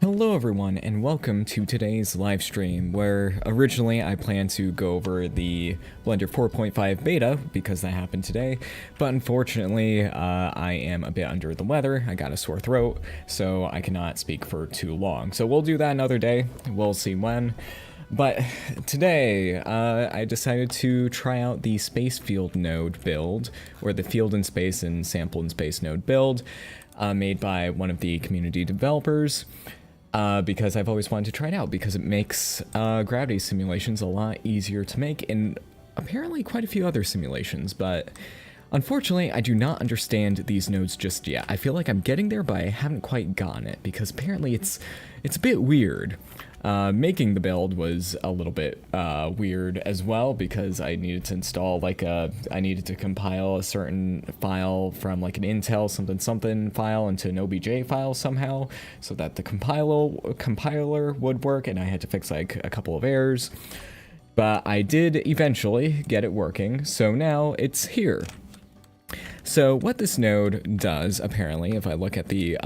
Hello everyone and welcome to today's live stream where originally I planned to go over the Blender 4.5 beta because that happened today, but unfortunately I am a bit under the weather. I got a sore throat, so I cannot speak for too long. So we'll do that another day, we'll see when. But today I decided to try out the space field node build, or the field in space and sample in space node build made by one of the community developers. Because I've always wanted to try it out, because it makes gravity simulations a lot easier to make, and apparently quite a few other simulations, but unfortunately I do not understand these nodes just yet. I feel like I'm getting there, but I haven't quite gotten it, because apparently it's a bit weird. Making the build was a little bit weird as well, because I needed to install I needed to compile a certain file from like an Intel something file into an OBJ file somehow, so that the compiler would work, and I had to fix like a couple of errors. But I did eventually get it working, so now it's here. So what this node does, apparently, if I look at the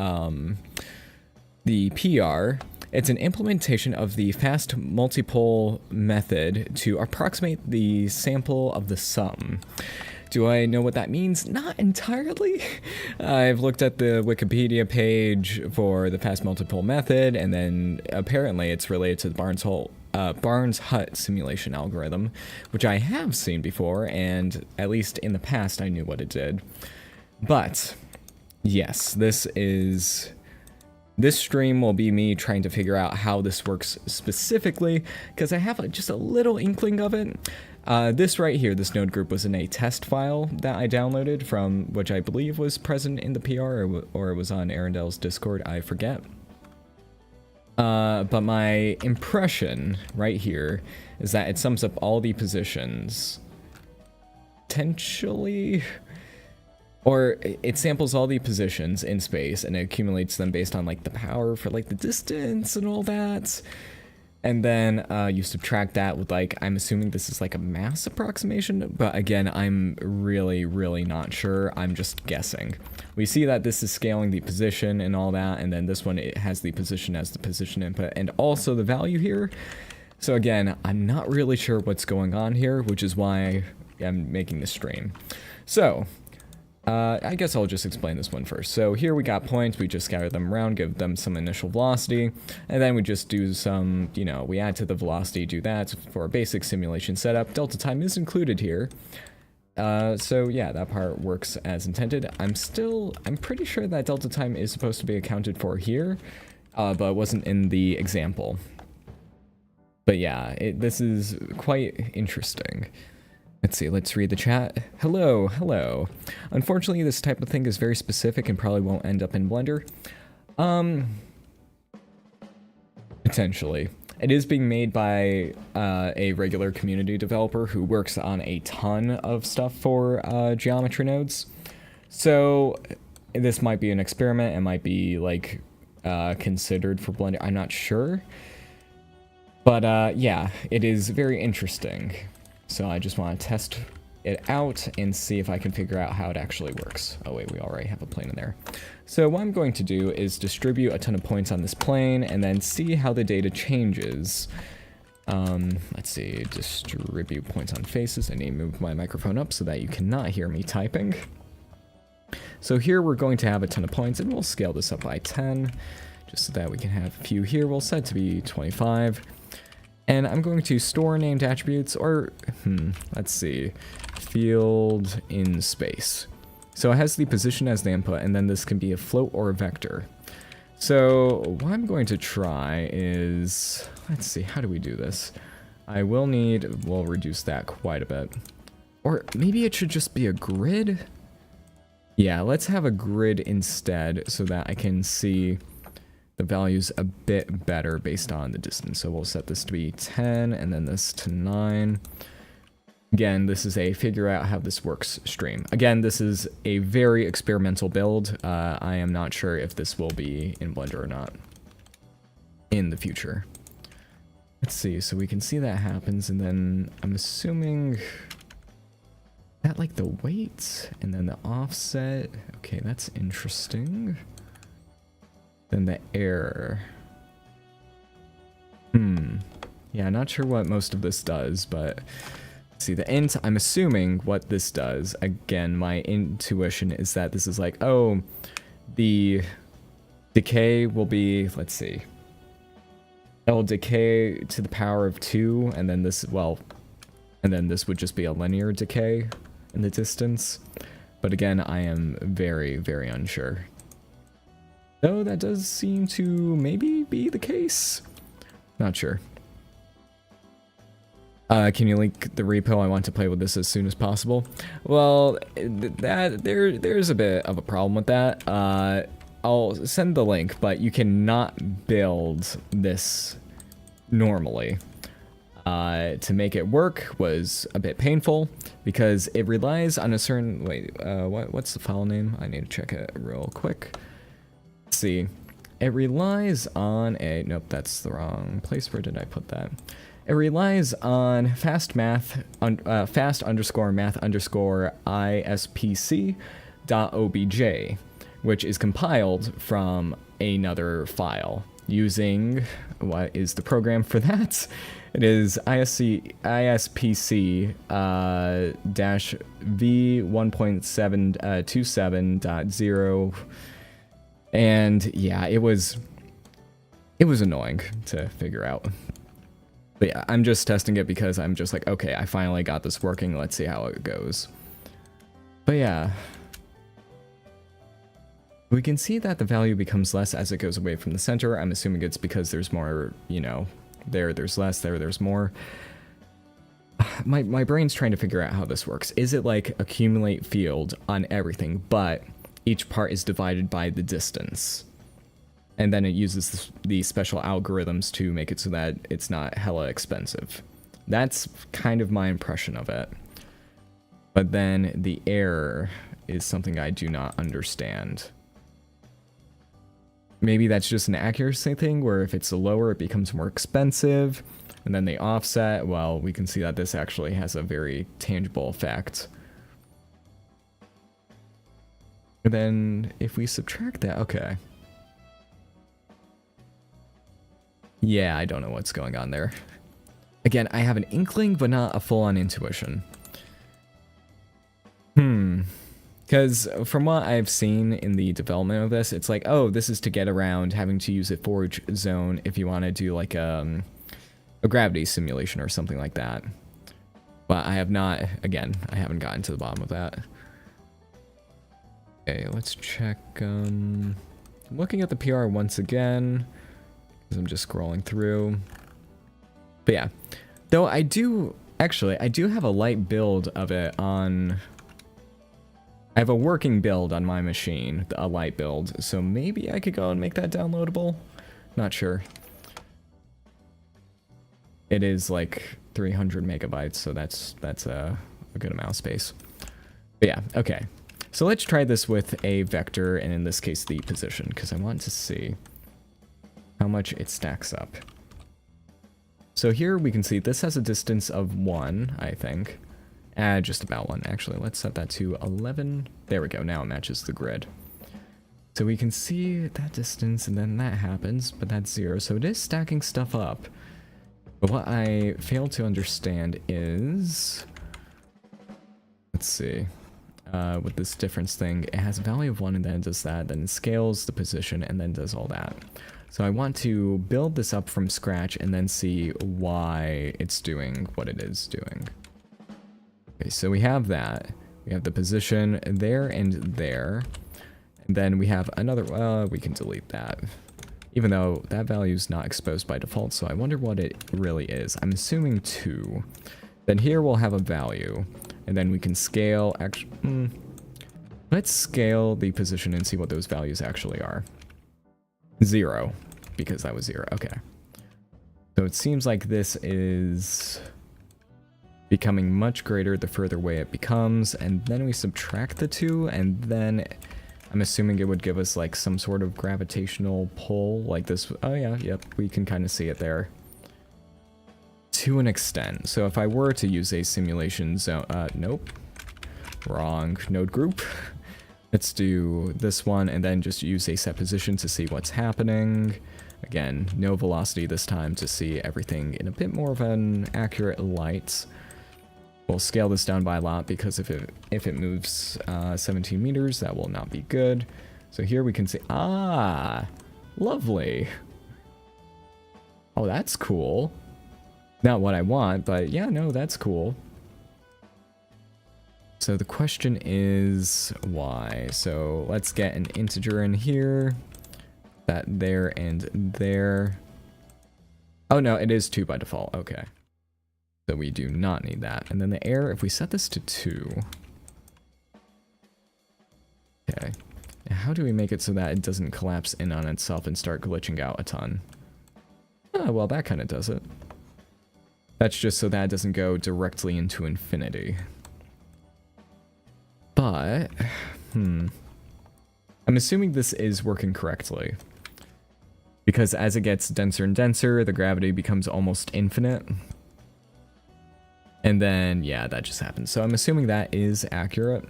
PR, it's an implementation of the fast multipole method to approximate the sample of the sum. Do I know what that means? Not entirely. I've looked at the Wikipedia page for the fast multipole method, and then apparently it's related to the Barnes-Hut simulation algorithm, which I have seen before, and at least in the past I knew what it did. But yes, this stream will be me trying to figure out how this works specifically, because I have just a little inkling of it. This right here, this node group, was in a test file that I downloaded from, which I believe was present in the PR, or it was on Arendel's Discord, I forget. But my impression right here is that it sums up all the positions, potentially, or it samples all the positions in space and it accumulates them based on like the power for like the distance and all that. And then you subtract that with like, I'm assuming this is like a mass approximation, but again, I'm really not sure. I'm just guessing. We see that this is scaling the position and all that, and then this one, it has the position as the position input and also the value here. So again, I'm not really sure what's going on here, which is why I'm making this stream. So I guess I'll just explain this one first. So here we got points, we just scatter them around, give them some initial velocity, and then we just do some, we add to the velocity, do that for a basic simulation setup. Delta time is included here. So yeah, that part works as intended. I'm pretty sure that delta time is supposed to be accounted for here, but it wasn't in the example. But yeah, this is quite interesting. Let's see, let's read the chat. Hello. Unfortunately, this type of thing is very specific and probably won't end up in Blender. Potentially. It is being made by a regular community developer who works on a ton of stuff for geometry nodes. So this might be an experiment. It might be like considered for Blender. I'm not sure. But yeah, it is very interesting. So I just want to test it out and see if I can figure out how it actually works. Oh wait, we already have a plane in there. So what I'm going to do is distribute a ton of points on this plane and then see how the data changes. Let's see, distribute points on faces. I need to move my microphone up so that you cannot hear me typing. So here we're going to have a ton of points, and we'll scale this up by 10, just so that we can have a few here. We'll set it to be 25. And I'm going to store named attributes, or, let's see, field in space. So it has the position as the input, and then this can be a float or a vector. So what I'm going to try is, let's see, how do we do this? We'll reduce that quite a bit. Or maybe it should just be a grid? Yeah, let's have a grid instead so that I can see the values a bit better based on the distance. So we'll set this to be 10 and then this to 9. Again, this is a figure out how this works stream. Again, this is a very experimental build. I am not sure if this will be in Blender or not in the future. Let's see, so we can see that happens, and then I'm assuming that like the weight and then the offset. Okay, that's interesting. Then the error. Yeah, not sure what most of this does, but see the int, I'm assuming what this does, again, my intuition is that this is like, oh, the decay will be, let's see, it'll decay to the power of 2, and then this, well, and then this would just be a linear decay in the distance. But again, I am very, very unsure. Though that does seem to maybe be the case. Not sure. Can you link the repo? I want to play with this as soon as possible. Well, there's a bit of a problem with that. I'll send the link, but you cannot build this normally. To make it work was a bit painful because it relies on a certain, wait, what's the file name? I need to check it real quick. Let's see. It relies on a, nope, that's the wrong place. Where did I put that? It relies on fast underscore math underscore ispc dot obj, which is compiled from another file using, what is the program for that? It is ispc dash v1.727.0, and yeah, it was annoying to figure out. But yeah, I'm just testing it because I'm just like, okay, I finally got this working. Let's see how it goes. But yeah, we can see that the value becomes less as it goes away from the center. I'm assuming it's because there's more, you know, there's less, there's more. My brain's trying to figure out how this works. Is it like accumulate field on everything, but each part is divided by the distance? And then it uses the special algorithms to make it so that it's not hella expensive. That's kind of my impression of it. But then the error is something I do not understand. Maybe that's just an accuracy thing where if it's lower, it becomes more expensive. And then the offset, well, we can see that this actually has a very tangible effect. And then if we subtract that, okay. Yeah, I don't know what's going on there. Again, I have an inkling, but not a full-on intuition. Because from what I've seen in the development of this, it's like, oh, this is to get around having to use a forge zone if you want to do like a gravity simulation or something like that. But I have not, again, I haven't gotten to the bottom of that. Okay, let's check. I'm looking at the PR once again. I'm just scrolling through. But yeah, though I do have a light build of it on, I have a working build on my machine, a light build, so maybe I could go and make that downloadable. Not sure. It is like 300 megabytes, so that's a good amount of space. But yeah, okay. So let's try this with a vector, and in this case the position, because I want to see how much it stacks up. So here we can see this has a distance of 1, I think. Just about 1, actually. Let's set that to 11. There we go, now it matches the grid. So we can see that distance, and then that happens, but that's 0, so it is stacking stuff up. But what I fail to understand is, let's see, with this difference thing, it has a value of 1, and then it does that, then it scales the position, and then does all that. So I want to build this up from scratch and then see why it's doing what it is doing. Okay, so we have that. We have the position there and there. And then we have another, we can delete that. Even though that value is not exposed by default, so I wonder what it really is. I'm assuming 2. Then here we'll have a value. And then we can scale, actually, let's scale the position and see what those values actually are. 0, because that was 0. Okay. So it seems like this is becoming much greater the further away it becomes, and then we subtract the 2, and then I'm assuming it would give us like some sort of gravitational pull like this. Oh yeah, yep, we can kind of see it there. To an extent. So if I were to use a simulation zone, nope. Wrong node group. Let's do this one and then just use a set position to see what's happening. Again, no velocity this time to see everything in a bit more of an accurate light. We'll scale this down by a lot because if it moves 17 meters, that will not be good. So here we can see, lovely. Oh, that's cool. Not what I want, but yeah, no, that's cool. So the question is why? So let's get an integer in here. That there and there. Oh no, it is 2 by default. Okay. So we do not need that. And then the air, if we set this to 2. Okay. Now how do we make it so that it doesn't collapse in on itself and start glitching out a ton? Oh, well, that kind of does it. That's just so that it doesn't go directly into infinity. But, I'm assuming this is working correctly. Because as it gets denser and denser, the gravity becomes almost infinite. And then, yeah, that just happens. So I'm assuming that is accurate.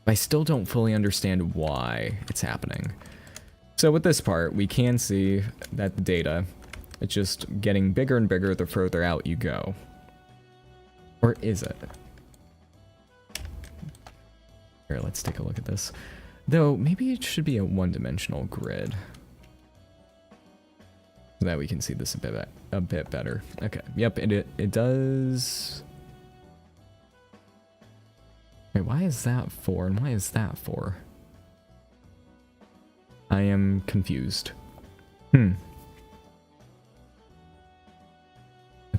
But I still don't fully understand why it's happening. So with this part, we can see that the data, it's just getting bigger and bigger the further out you go. Or is it? Here, let's take a look at this. Though, maybe it should be a one-dimensional grid. So that we can see this a bit better. Okay, yep, it does... Wait, why is that 4 and why is that 4? I am confused. Let's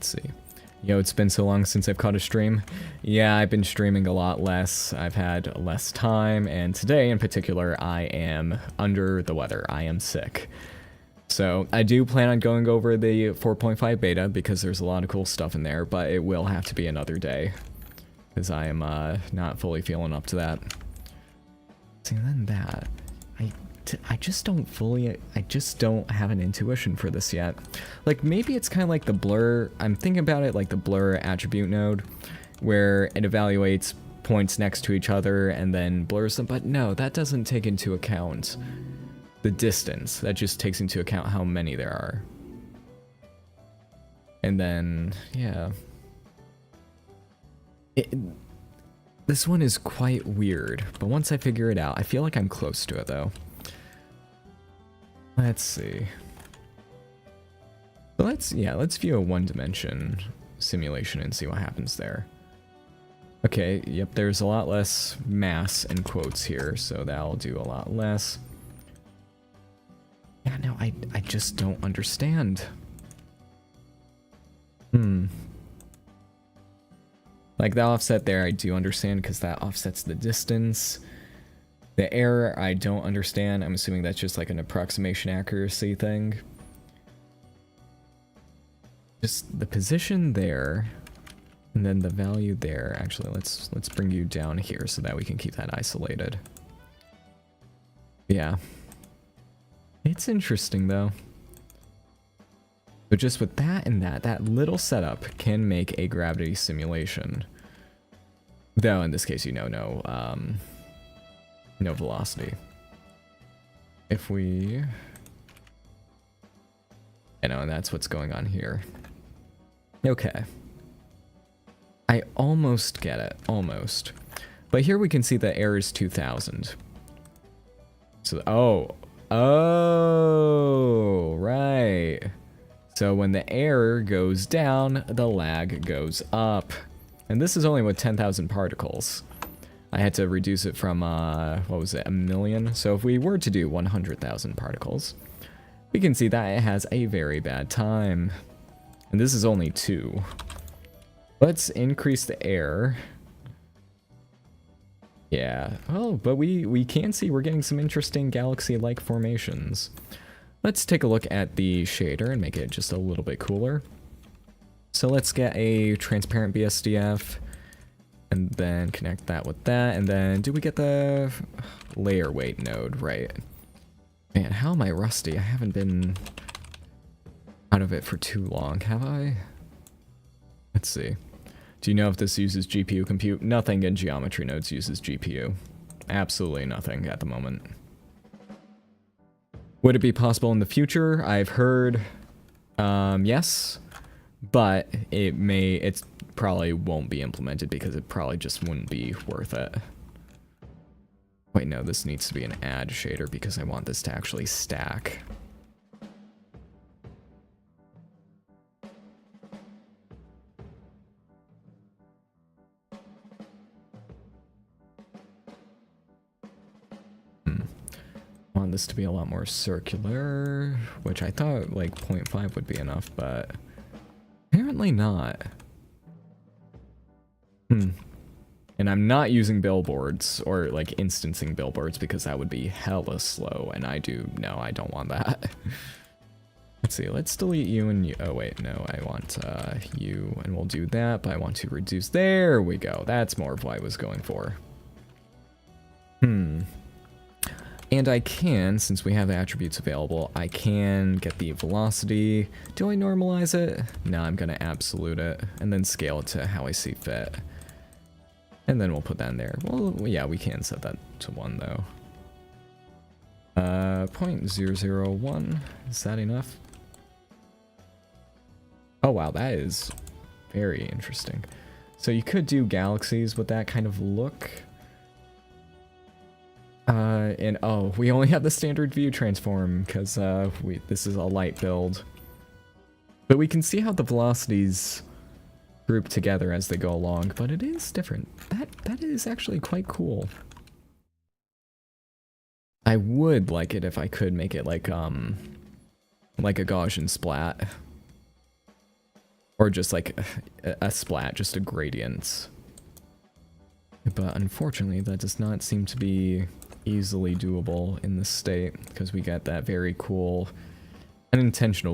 see. Yo, it's been so long since I've caught a stream. Yeah, I've been streaming a lot less. I've had less time, and today in particular, I am under the weather. I am sick. So I do plan on going over the 4.5 beta because there's a lot of cool stuff in there, but it will have to be another day because I am not fully feeling up to that. See, then that, I just don't have an intuition for this yet. Like, maybe it's kind of like the blur, I'm thinking about it like the blur attribute node, where it evaluates points next to each other and then blurs them, but no, that doesn't take into account the distance. That just takes into account how many there are. And then, yeah. This one is quite weird, but once I figure it out, I feel like I'm close to it though. Let's see. So let's view a one-dimension simulation and see what happens there. Okay, yep, there's a lot less mass in quotes here, so that'll do a lot less. Yeah, no, I just don't understand. Like, the offset there, I do understand, because that offsets the distance. The error, I don't understand. I'm assuming that's just like an approximation accuracy thing. Just the position there, and then the value there. Actually, let's bring you down here so that we can keep that isolated. Yeah. It's interesting, though. But just with that and that little setup can make a gravity simulation. Though, in this case, no velocity. If we... and that's what's going on here. Okay. I almost get it. Almost. But here we can see the error is 2000. So, oh, right. So when the error goes down, the lag goes up. And this is only with 10,000 particles. I had to reduce it from, what was it, 1 million? So if we were to do 100,000 particles, we can see that it has a very bad time. And this is only 2. Let's increase the error. Yeah, oh, but we can see we're getting some interesting galaxy-like formations. Let's take a look at the shader and make it just a little bit cooler. So let's get a transparent BSDF and then connect that with that. And then do we get the layer weight node, right? Man, how am I rusty? I haven't been out of it for too long, have I? Let's see. Do you know if this uses GPU compute? Nothing in geometry nodes uses GPU. Absolutely nothing at the moment. Would it be possible in the future? I've heard, yes, but it probably won't be implemented because it probably just wouldn't be worth it. Wait, no, this needs to be an add shader because I want this to actually stack. I want this to be a lot more circular, which I thought like 0.5 would be enough, but apparently not. And I'm not using billboards or like instancing billboards because that would be hella slow, and I don't want that. Let's see, let's delete you and you. Oh wait, no, I want you, and we'll do that, but I want to reduce. There we go. That's more of what I was going for. And I can, since we have the attributes available, I can get the velocity. Do I normalize it? No, I'm gonna absolute it, and then scale it to how I see fit. And then we'll put that in there. Well, yeah, we can set that to 1 though. 0.001, is that enough? Oh wow, that is very interesting. So you could do galaxies with that kind of look. And oh, we only have the standard view transform because this is a light build. But we can see how the velocities group together as they go along, but it is different. That is actually quite cool. I would like it if I could make it like a Gaussian splat. Or just like a splat, just a gradient. But unfortunately, that does not seem to be easily doable in this state, because we get that very cool unintended.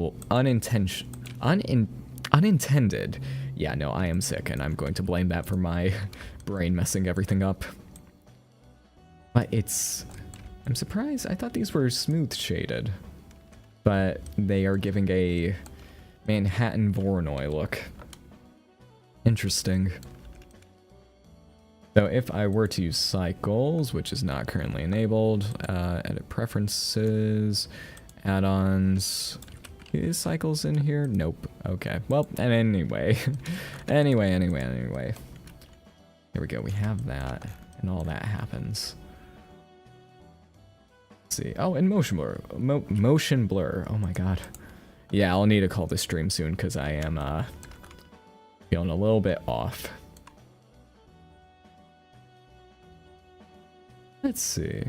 Yeah, no, I am sick, and I'm going to blame that for my brain messing everything up. But I'm surprised. I thought these were smooth shaded, but they are giving a Manhattan Voronoi look. Interesting. So if I were to use cycles, which is not currently enabled, edit preferences, add-ons. Is cycles in here? Nope. Okay. Well, and anyway. Anyway. Here we go. We have that, and all that happens. Let's see. Oh, and motion blur. Motion blur. Oh my god. Yeah, I'll need to call this stream soon because I am feeling a little bit off. Let's see.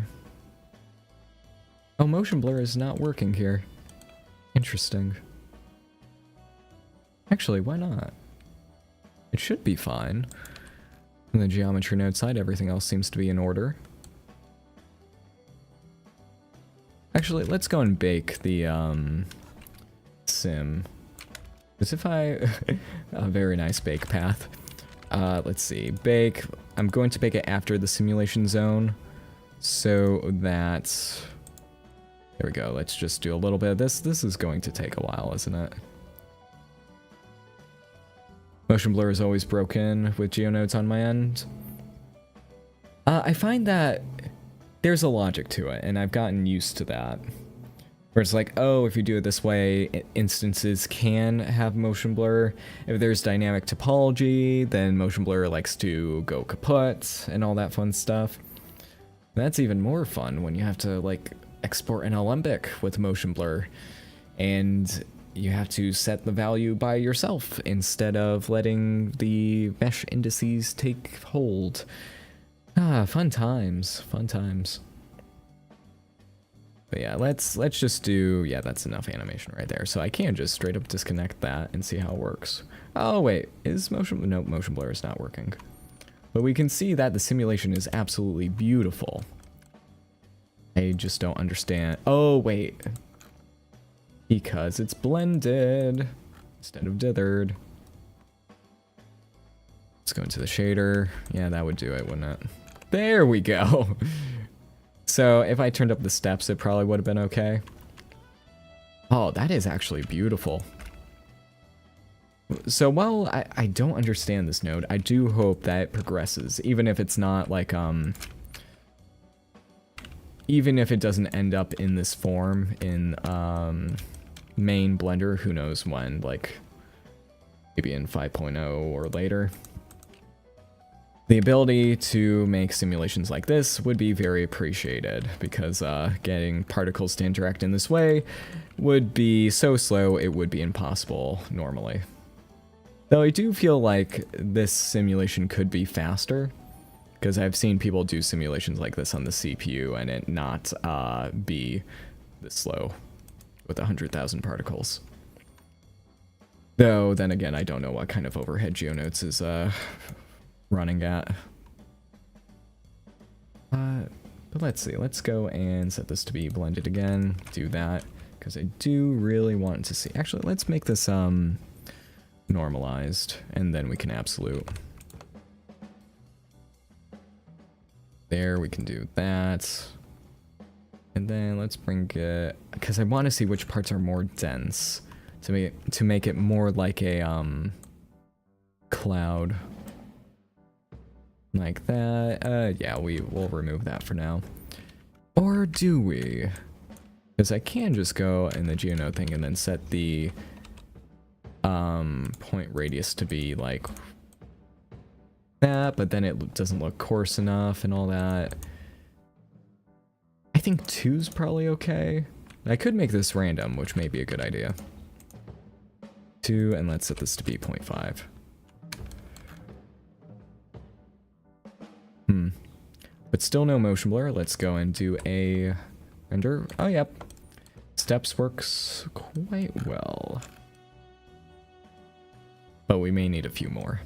Oh, motion blur is not working here. Interesting. Actually, why not? It should be fine. On the geometry node side, everything else seems to be in order. Actually, let's go and bake the sim. As if a very nice bake path. Let's see. Bake. I'm going to bake it after the simulation zone. So that... There we go. Let's just do a little bit of this. This is going to take a while, isn't it? Motion blur is always broken with geonodes on my end. I find that there's a logic to it, and I've gotten used to that. Where it's like, oh, if you do it this way, instances can have motion blur. If there's dynamic topology, then motion blur likes to go kaput and all that fun stuff. That's even more fun when you have to, like, export an alembic with motion blur, and you have to set the value by yourself instead of letting the mesh indices take hold. Ah, fun times, fun times. But yeah, let's just do, yeah, that's enough animation right there. So I can just straight up disconnect that and see how it works. Oh wait, is motion, no, motion blur is not working. But we can see that the simulation is absolutely beautiful. I just don't understand. Oh, wait. Because it's blended instead of dithered. Let's go into the shader. Yeah, that would do it, wouldn't it? There we go. So if I turned up the steps, it probably would have been okay. Oh, that is actually beautiful. So while I don't understand this node, I do hope that it progresses, even if it's not like, even if it doesn't end up in this form in main Blender, who knows when, like maybe in 5.0 or later, the ability to make simulations like this would be very appreciated, because getting particles to interact in this way would be so slow it would be impossible normally. Though I do feel like this simulation could be faster, because I've seen people do simulations like this on the CPU and it not be this slow with 100,000 particles. Though, then again, I don't know what kind of overhead GeoNodes is running at. But let's see, let's go and set this to be blended again, do that, because I do really want to see. Actually, let's make this normalized, and then we can absolute. There, we can do that. And then let's bring it, because I want to see which parts are more dense to make it more like a cloud. Like that. Yeah, we'll remove that for now. Or do we? Because I can just go in the GeoNode thing and then set the point radius to be like that, but then it doesn't look coarse enough and all that. I think 2's probably okay. I could make this random, which may be a good idea. 2, and let's set this to be 0.5. But still no motion blur. Let's go and do a render. Oh, yep. Steps works quite well. But we may need a few more.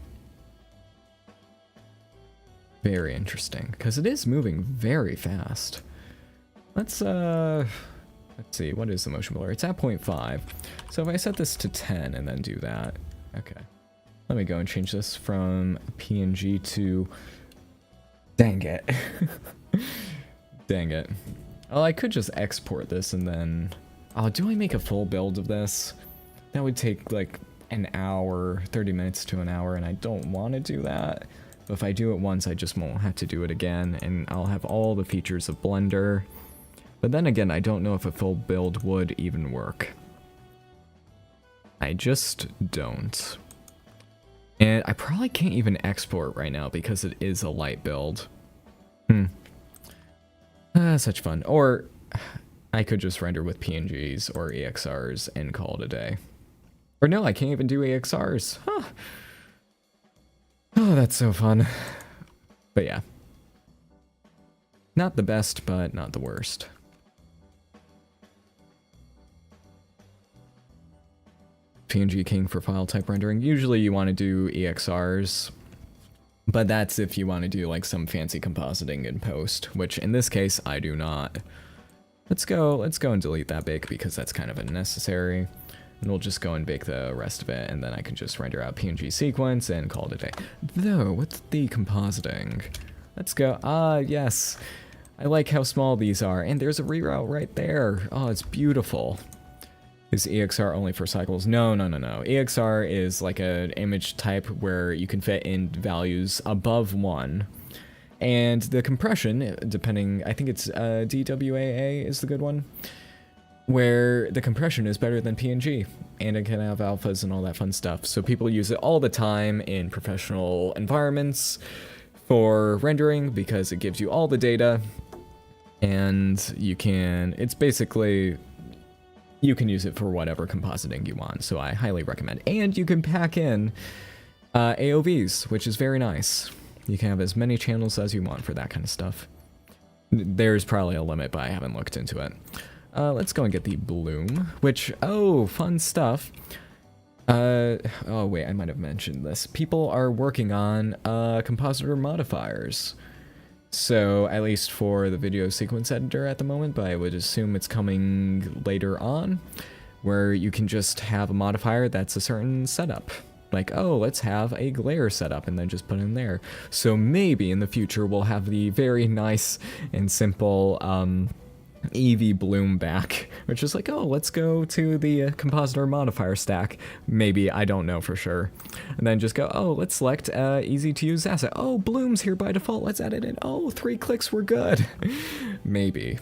Very interesting, because it is moving very fast. Let's see, what is the motion blur? It's at 0.5. So if I set this to 10 and then do that, okay. Let me go and change this from PNG to, dang it. Dang it. Oh, I could just export this and then, oh, do I make a full build of this? That would take like an hour, 30 minutes to an hour, and I don't want to do that. But if I do it once, I just won't have to do it again, and I'll have all the features of Blender. But then again, I don't know if a full build would even work. I just don't. And I probably can't even export right now because it is a light build. Such fun. Or I could just render with PNGs or EXRs and call it a day. Or no, I can't even do EXRs. Huh. Oh, that's so fun. But yeah. Not the best, but not the worst. PNG King for file type rendering. Usually you want to do EXRs, but that's if you want to do like some fancy compositing in post, which in this case I do not. Let's go and delete that bake because that's kind of unnecessary. And we'll just go and bake the rest of it, and then I can just render out PNG sequence and call it a day. Though, what's the compositing? Let's go. Ah, yes. I like how small these are, and there's a reroute right there. Oh, it's beautiful. Is EXR only for cycles? No. EXR is like an image type where you can fit in values above 1. And the compression, depending, I think it's DWAA is the good one, where the compression is better than PNG, and it can have alphas and all that fun stuff. So people use it all the time in professional environments for rendering because it gives you all the data, and you can, it's basically, you can use it for whatever compositing you want, so I highly recommend. And you can pack in AOVs, which is very nice. You can have as many channels as you want for that kind of stuff. There's probably a limit, but I haven't looked into it. Let's go and get the bloom, which, oh, fun stuff. Oh wait, I might have mentioned this. People are working on compositor modifiers. So, at least for the video sequence editor at the moment, but I would assume it's coming later on, where you can just have a modifier that's a certain setup. Like, oh, let's have a glare setup, and then just put it in there. So maybe in the future we'll have the very nice and simple Eevee bloom back, which is like, oh, let's go to the compositor modifier stack. Maybe, I don't know for sure. And then just go, oh, let's select easy to use asset. Oh, bloom's here by default, let's add it in. Oh, 3 clicks, we're good. Maybe.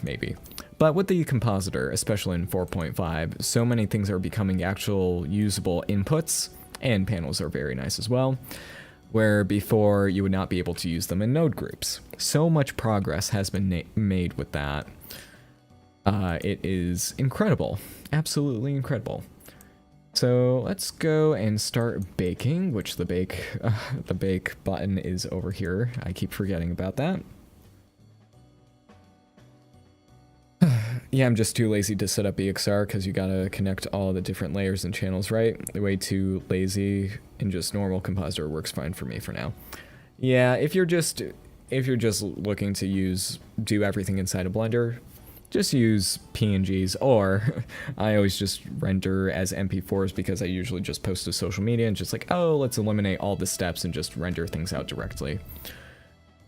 But with the compositor, especially in 4.5, so many things are becoming actual usable inputs, and panels are very nice as well, where before you would not be able to use them in node groups. So much progress has been made with that. It is incredible, absolutely incredible. So let's go and start baking, which the bake button is over here. I keep forgetting about that. Yeah, I'm just too lazy to set up EXR because you gotta connect all the different layers and channels, right? Way too lazy, and just normal compositor works fine for me for now. Yeah, if you're just looking to do everything inside of Blender, just use PNGs, or I always just render as MP4s because I usually just post to social media and just like, oh, let's eliminate all the steps and just render things out directly.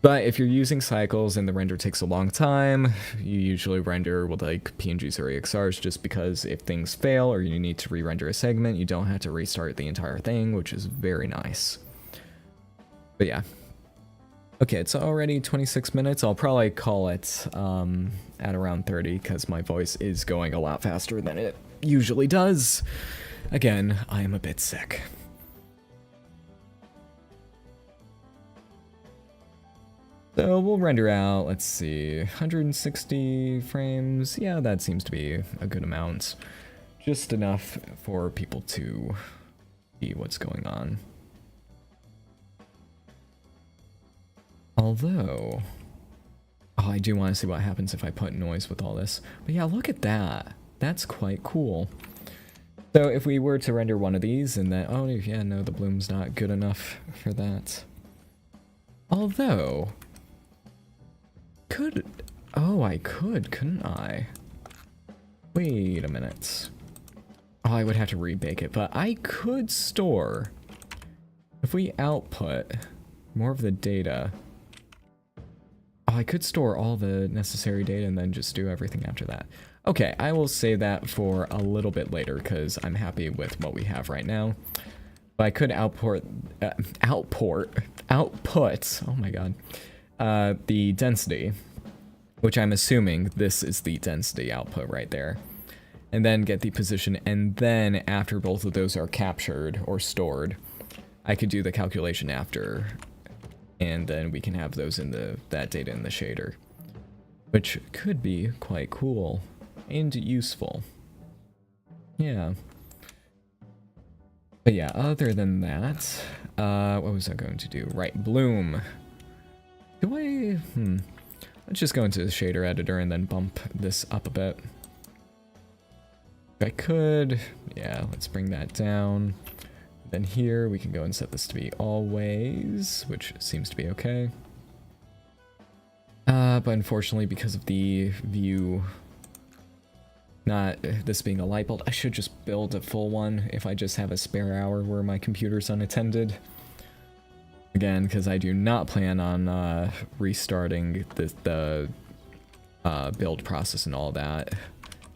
But if you're using cycles and the render takes a long time, you usually render with like PNGs or EXRs, just because if things fail or you need to re-render a segment, you don't have to restart the entire thing, which is very nice. But yeah. Okay, it's already 26 minutes. I'll probably call it at around 30 because my voice is going a lot faster than it usually does. Again, I am a bit sick. So we'll render out, let's see, 160 frames. Yeah, that seems to be a good amount. Just enough for people to see what's going on. Although, oh, I do want to see what happens if I put noise with all this. But yeah, look at that. That's quite cool. So if we were to render one of these and then, oh yeah, no, the bloom's not good enough for that. Although, I could, couldn't I? Wait a minute. Oh, I would have to rebake it, but I could store, if we output more of the data, I could store all the necessary data and then just do everything after that. Okay, I will save that for a little bit later because I'm happy with what we have right now. But I could output, oh my god, the density, which I'm assuming this is the density output right there. And then get the position, and then after both of those are captured or stored, I could do the calculation after. And then we can have those in that data in the shader, which could be quite cool and useful. Yeah. But yeah, other than that, what was I going to do? Right, bloom. Do I? Let's just go into the shader editor and then bump this up a bit. If I could, yeah, let's bring that down. Then here, we can go and set this to be always, which seems to be okay. But unfortunately, because of the view, not this being a light bulb, I should just build a full one if I just have a spare hour where my computer's unattended. Again, because I do not plan on restarting the build process and all that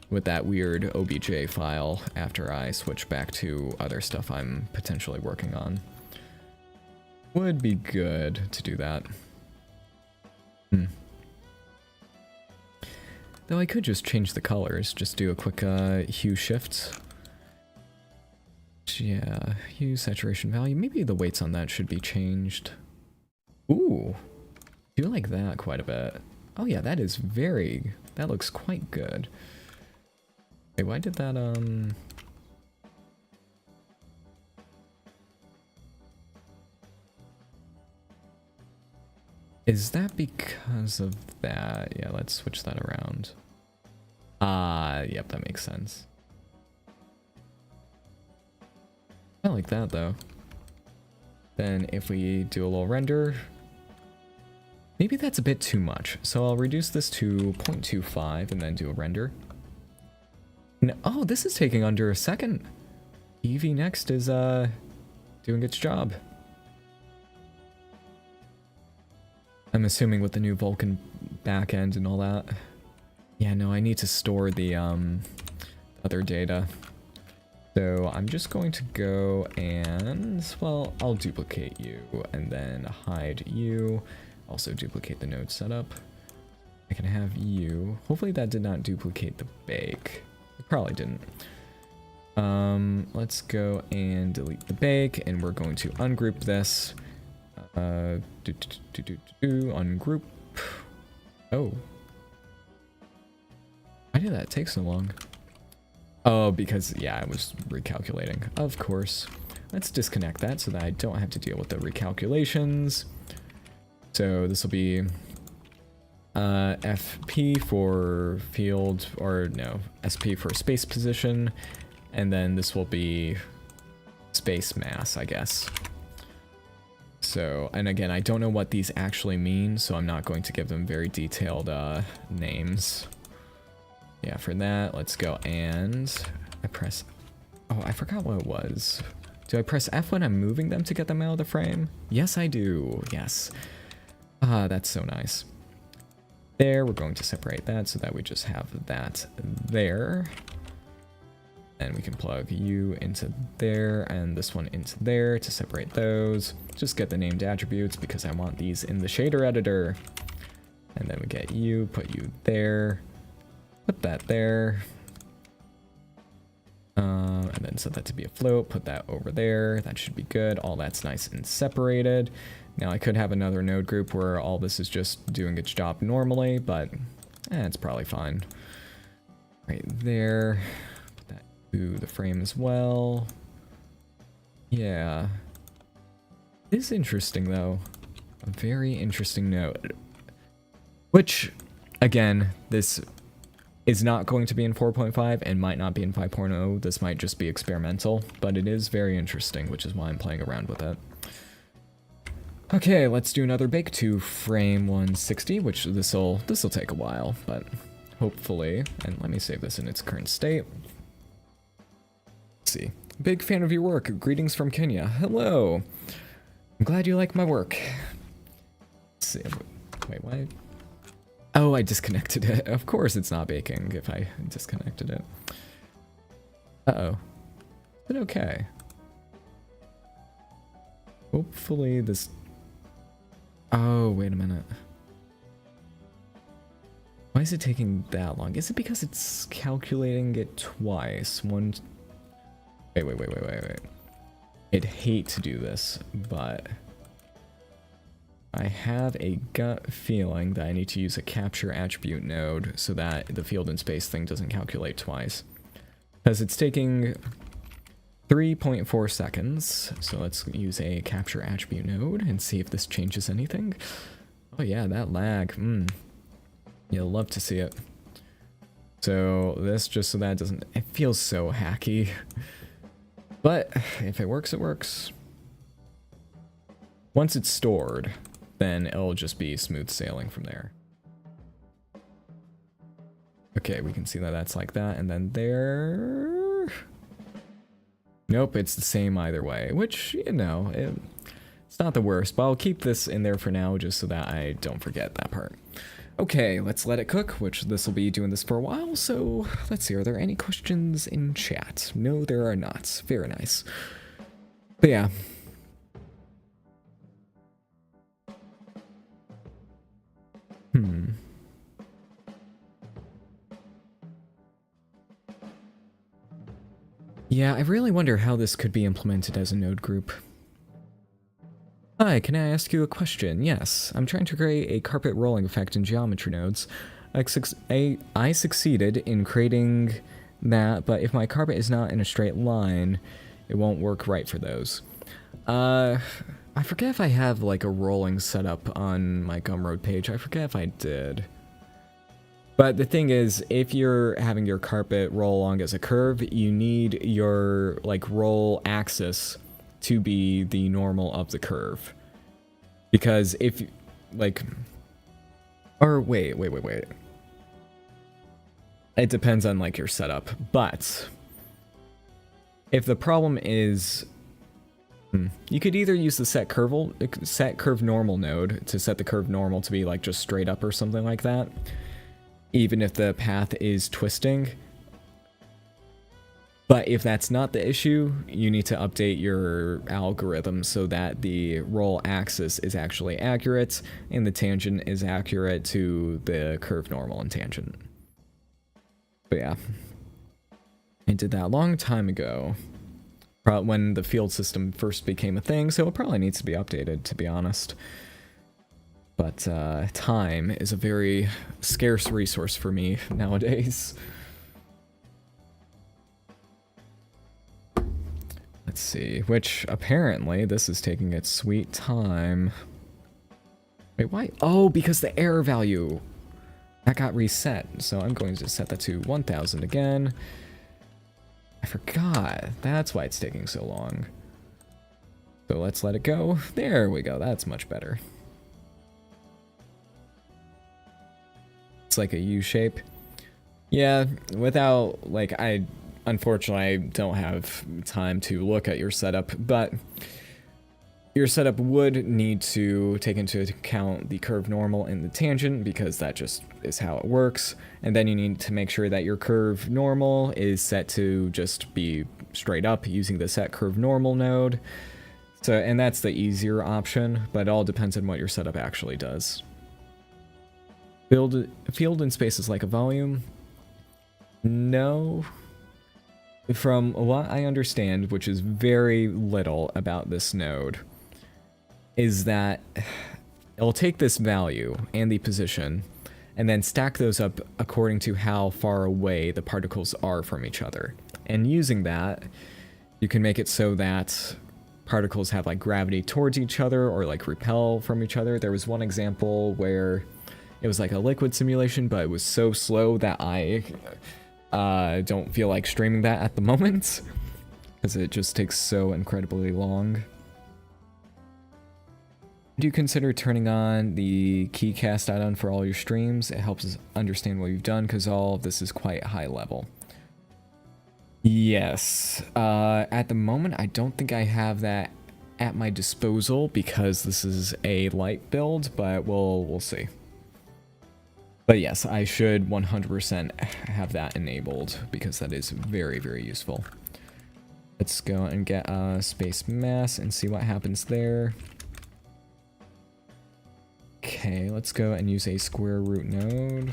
with that weird OBJ file after I switch back to other stuff I'm potentially working on. Would be good to do that. Though I could just change the colors, just do a quick hue shift. Yeah, hue saturation value. Maybe the weights on that should be changed. Ooh, I do like that quite a bit. Oh yeah, that looks quite good. Wait, why did that, is that because of that? Yeah, let's switch that around. Yep, that makes sense. I like that, though. Then if we do a little render, maybe that's a bit too much. So I'll reduce this to 0.25 and then do a render. No, oh, this is taking under a second. Eevee Next is doing its job. I'm assuming with the new Vulkan backend and all that. Yeah, no, I need to store the other data. So I'm just going to go and, well, I'll duplicate you and then hide you. Also duplicate the node setup. I can have you. Hopefully that did not duplicate the bake. It probably didn't. Let's go and delete the bake, and we're going to ungroup this. Ungroup. Oh. Why did that take so long? Oh, because, yeah, I was recalculating. Of course. Let's disconnect that so that I don't have to deal with the recalculations. So this will be FP for field, or no, SP for space position. And then this will be space mass, I guess. So, and again, I don't know what these actually mean, so I'm not going to give them very detailed names. Yeah, for that, let's go and I press, oh, I forgot what it was. Do I press F when I'm moving them to get them out of the frame? Yes, I do. Yes. Ah, that's so nice. There, we're going to separate that so that we just have that there. And we can plug you into there and this one into there to separate those. Just get the named attributes because I want these in the shader editor. And then we get you, put you there, put that there. And then set that to be a float, put that over there. That should be good. All that's nice and separated. Now I could have another node group where all this is just doing its job normally, but it's probably fine. Right there. To the frame as well. Yeah. It is interesting though. A very interesting node. Which, again, this is not going to be in 4.5 and might not be in 5.0. This might just be experimental, but it is very interesting, which is why I'm playing around with it. Okay, let's do another bake to frame 160, which this'll take a while, but hopefully, and let me save this in its current state. See. Big fan of your work. Greetings from Kenya. Hello. I'm glad you like my work. Let's see. Wait, why? Oh, I disconnected it. Of course it's not baking if I disconnected it. Uh-oh. Is it okay? Hopefully this... Oh, wait a minute. Why is it taking that long? Is it because it's calculating it twice? One... Wait. I'd hate to do this, but I have a gut feeling that I need to use a capture attribute node so that the field and space thing doesn't calculate twice. Because it's taking 3.4 seconds, so let's use a capture attribute node and see if this changes anything. Oh yeah, that lag. You'll love to see it. So this, just so that doesn't... It feels so hacky. But if it works, it works. Once it's stored, then it'll just be smooth sailing from there. Okay, we can see that that's like that, and then there... Nope, it's the same either way, which, you know, it's not the worst, but I'll keep this in there for now just so that I don't forget that part. Okay, let's let it cook, which this will be doing this for a while, so let's see, are there any questions in chat? No, there are not. Very nice. But yeah. Yeah, I really wonder how this could be implemented as a node group. Hi, can I ask you a question? Yes, I'm trying to create a carpet rolling effect in geometry nodes. I succeeded in creating that, but if my carpet is not in a straight line, it won't work right for those. I forget if I have like a rolling setup on my Gumroad page. I forget if I did. But the thing is, if you're having your carpet roll along as a curve, you need your like roll axis to be the normal of the curve. Because if, like, or wait. It depends on like your setup, but if the problem is, you could either use the set curve normal node to set the curve normal to be like just straight up or something like that. even if the path is twisting. But if that's not the issue, you need to update your algorithm so that the roll axis is actually accurate and the tangent is accurate to the curve normal and tangent. But yeah, I did that a long time ago, when the field system first became a thing, so it probably needs to be updated, to be honest. But time is a very scarce resource for me nowadays. Let's see, which apparently this is taking its sweet time. Wait, why? Oh, because the error value, that got reset. So I'm going to set that to 1000 again. I forgot. That's why it's taking so long. So let's let it go. There we go. That's much better. It's like a U shape. Yeah, without, like, unfortunately, I don't have time to look at your setup, but your setup would need to take into account the curve normal and the tangent, because that just is how it works. And then you need to make sure that your curve normal is set to just be straight up using the set curve normal node. So, and that's the easier option, but it all depends on what your setup actually does. Field in spaces like a volume? No. From what I understand, which is very little about this node, is that it'll take this value and the position and then stack those up according to how far away the particles are from each other. And using that, you can make it so that particles have like gravity towards each other or like repel from each other. There was one example where it was like a liquid simulation, but it was so slow that I don't feel like streaming that at the moment, because it just takes so incredibly long. Do you consider turning on the keycast add-on for all your streams? It helps us understand what you've done, because all of this is quite high level. Yes. At the moment, I don't think I have that at my disposal, because this is a light build, but we'll see. But yes, I should 100% have that enabled, because that is very, very useful. Let's go and get space mass and see what happens there. Okay, let's go and use a square root node.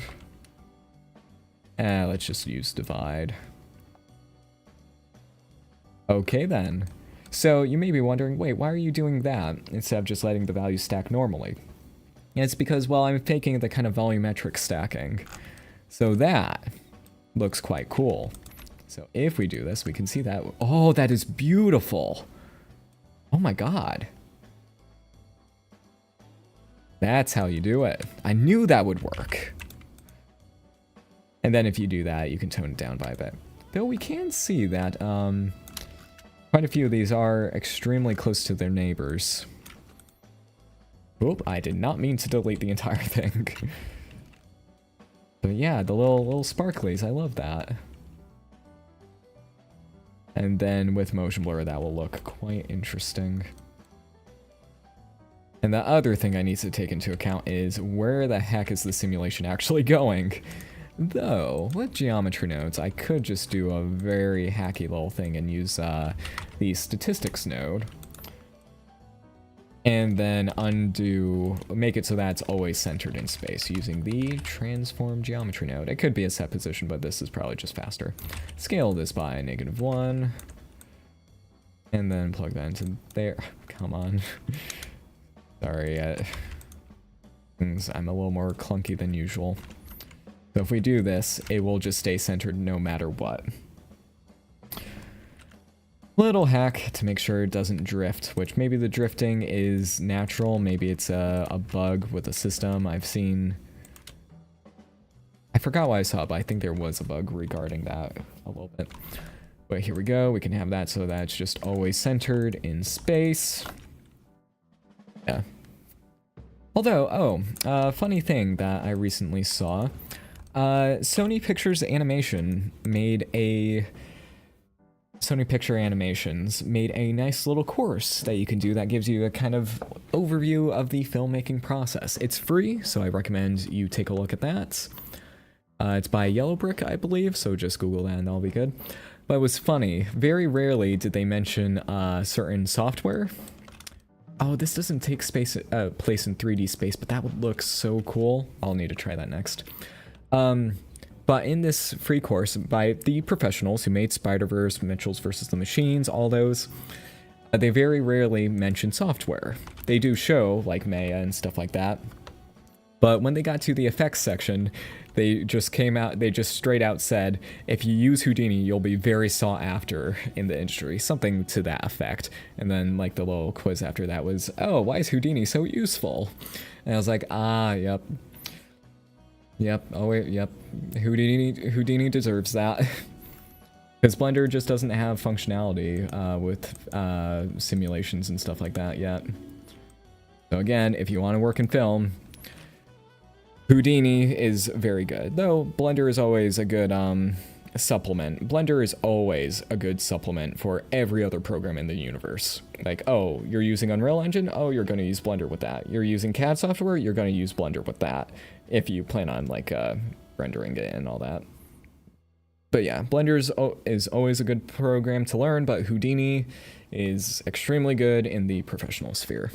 Let's just use divide. Okay then. So you may be wondering, wait, why are you doing that instead of just letting the values stack normally? It's because, well, I'm taking the kind of volumetric stacking. So that looks quite cool. So if we do this, we can see that. Oh, that is beautiful. Oh my god. That's how you do it. I knew that would work. And then if you do that, you can tone it down by a bit. Though we can see that quite a few of these are extremely close to their neighbors. Oop, I did not mean to delete the entire thing. But yeah, the little sparklies, I love that. And then with motion blur, that will look quite interesting. And the other thing I need to take into account is where the heck is the simulation actually going? Though, with geometry nodes, I could just do a very hacky little thing and use the statistics node. And then make it so that it's always centered in space using the transform geometry node. It could be a set position, but this is probably just faster. Scale this by -1. And then plug that into there. Come on. Sorry, I'm a little more clunky than usual. So if we do this, it will just stay centered no matter what. Little hack to make sure it doesn't drift, which maybe the drifting is natural, maybe it's a bug with the system. I forgot what I saw, but I think there was a bug regarding that a little bit. But here we go, we can have that so that it's just always centered in space. Yeah. Although, funny thing that I recently saw, Sony Pictures Animations made a nice little course that you can do that gives you a kind of overview of the filmmaking process. It's free, so I recommend you take a look at that. It's by Yellow Brick, I believe, so just Google that and that'll be good. But it was funny. Very rarely did they mention certain software. Oh, this doesn't take space place in 3D space, but that would look so cool. I'll need to try that next. But in this free course by the professionals who made Spider-Verse, Mitchell's vs. the Machines, all those, they very rarely mention software. They do show, like Maya and stuff like that. But when they got to the effects section, they just came out, they just straight out said, if you use Houdini, you'll be very sought after in the industry. Something to that effect. And then, like, the little quiz after that was, oh, why is Houdini so useful? And I was like, ah, yep. Yep, oh wait, yep. Houdini deserves that. Because Blender just doesn't have functionality with simulations and stuff like that yet. So again, if you want to work in film, Houdini is very good. Though Blender is always a good supplement. Blender is always a good supplement for every other program in the universe. Like, oh, you're using Unreal Engine? Oh, you're going to use Blender with that. You're using CAD software? You're going to use Blender with that. If you plan on, like, rendering it and all that. But yeah, Blender is always a good program to learn, but Houdini is extremely good in the professional sphere.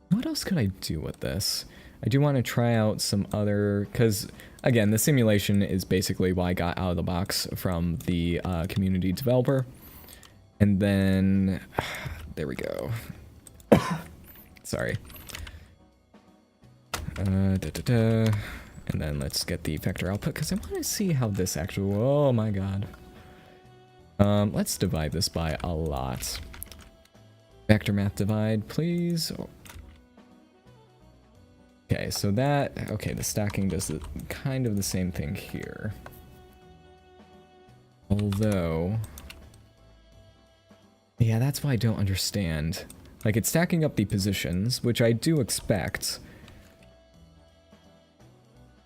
What else could I do with this? I do want to try out some other, because again, the simulation is basically what I got out of the box from the community developer. And then, there we go. Sorry. And then let's get the vector output, because I want to see how this actually, oh my god. Let's divide this by a lot. Vector math divide, please. Okay, so that, okay, the stacking does kind of the same thing here. Although, yeah, that's why I don't understand. Like, it's stacking up the positions, which I do expect.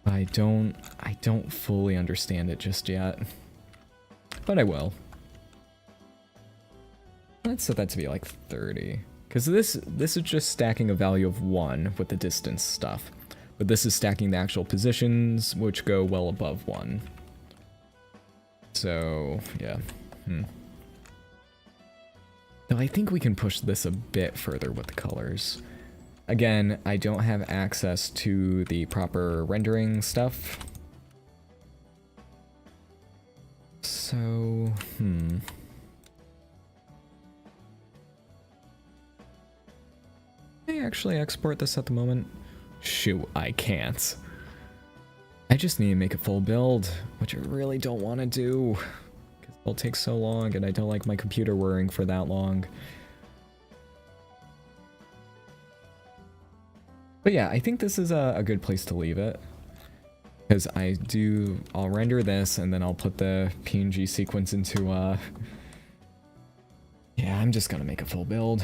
I don't fully understand it just yet. But I will. Let's set that to be like 30. Because this is just stacking a value of 1 with the distance stuff. But this is stacking the actual positions, which go well above 1. So, yeah. Though I think we can push this a bit further with the colors. Again, I don't have access to the proper rendering stuff. So, Can I actually export this at the moment? Shoot, I can't. I just need to make a full build, which I really don't want to do. Because it'll take so long, and I don't like my computer whirring for that long. But yeah, I think this is a good place to leave it. Because I'll render this, and then I'll put the PNG sequence into, yeah, I'm just gonna make a full build.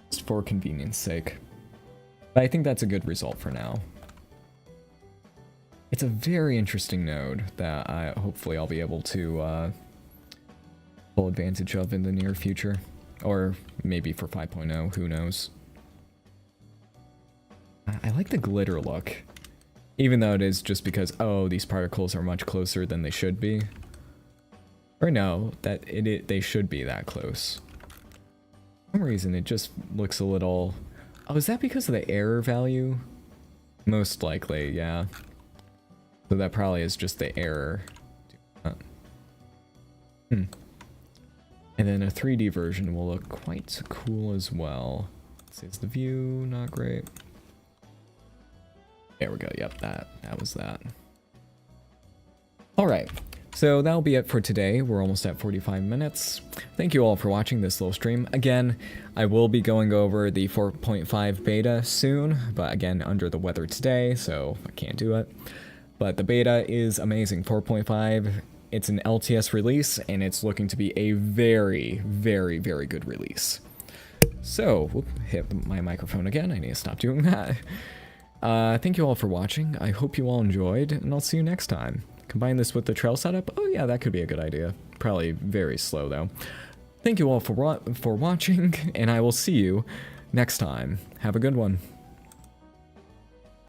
Just for convenience sake. But I think that's a good result for now. It's a very interesting node that hopefully I'll be able to full advantage of in the near future. Or maybe for 5.0, who knows. I like the glitter look. Even though it is just because, oh, these particles are much closer than they should be. Or no, they should be that close. For some reason, it just looks a little... Oh, is that because of the error value? Most likely, yeah. So that probably is just the error. And then a 3D version will look quite cool as well. Let's see, is the view not great? There we go, yep, that was that. Alright, so that'll be it for today. We're almost at 45 minutes. Thank you all for watching this little stream. Again, I will be going over the 4.5 beta soon, but again, under the weather today, so I can't do it. But the beta is amazing. 4.5, it's an LTS release, and it's looking to be a very, very, very good release. So, whoop, hit my microphone again. I need to stop doing that. Thank you all for watching. I hope you all enjoyed, and I'll see you next time. Combine this with the trail setup. Oh yeah, that could be a good idea. Probably very slow though. Thank you all for watching, and I will see you next time. Have a good one.